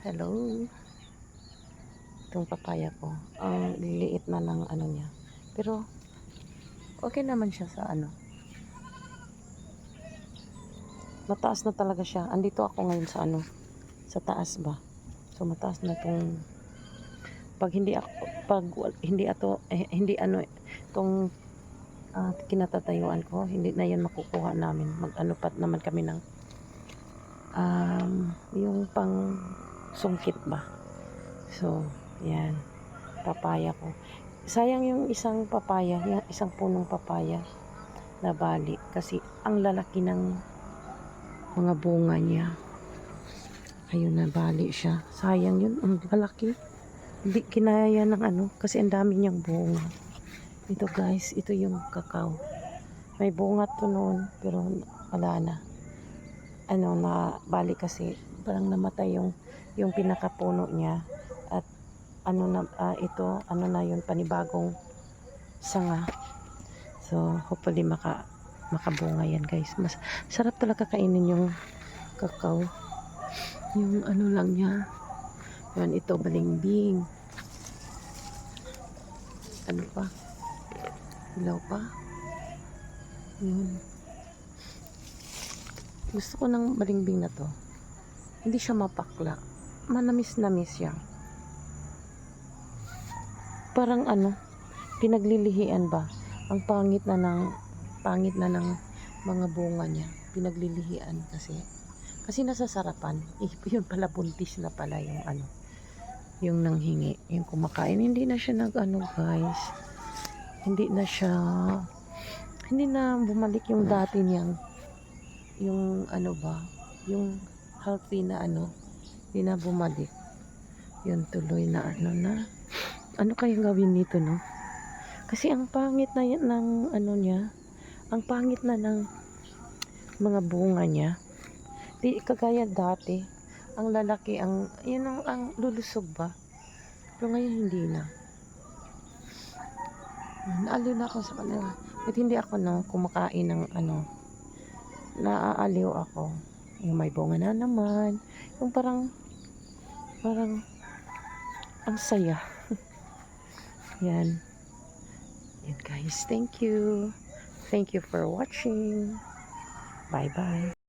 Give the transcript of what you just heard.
Hello. Itong papaya ko. Ang liliit na ng ano niya. Pero, okay naman siya sa ano. Mataas na talaga siya. Andito ako ngayon sa ano. Sa taas ba. So, mataas na itong pag hindi ako, hindi ano, itong kinatatayuan ko, hindi na yan makukuha namin. Mag-ano pa naman kami ng yung pang sungkit ba. So, yan. Papaya ko. Sayang yung isang papaya, yung isang punong papaya na bali. Kasi ang lalaki ng mga bunga niya. Ayun, na bali siya. Sayang yun, ang lalaki. Hindi kinaya ng ano, kasi ang dami niyang bunga. Ito guys, ito yung kakao. May bunga to noon, pero wala na. Ano, na bali kasi parang namatay yung pinakapuno niya. At ano na, ito, ano na yun, panibagong sanga. So, hopefully makabunga yan guys. Mas sarap talaga kainin yung kakao. Yung ano lang niya. Yan, ito, balimbing. Ano pa? Ilaw pa. Yun. Gusto ko ng balimbing na to. Hindi siya mapakla. Manamis-namis siya. Parang ano, pinaglilihian ba? Ang pangit na ng mga bunga niya. Pinaglilihian kasi nasasarapan. Yun pala, buntis na pala yung ano, yung nanghingi, yung kumakain. Hindi na siya nag-ano guys. Hindi na bumalik yung dati niyang, yung ano ba, yung healthy na ano, hindi na bumalik. Yun tuloy na ano kayang gawin nito, no? Kasi ang pangit na yan ng ano niya, ang pangit na ng mga bunga niya. Di kagaya dati, ang lalaki, yun ang lulusog ba? Pero ngayon hindi na. Naaliw na ako sa kanila. At hindi ako kumakain ng ano, naaaliw ako. Yung may bunga na naman. Yung parang ang saya. Yan. Yan guys. Thank you. Thank you for watching. Bye bye.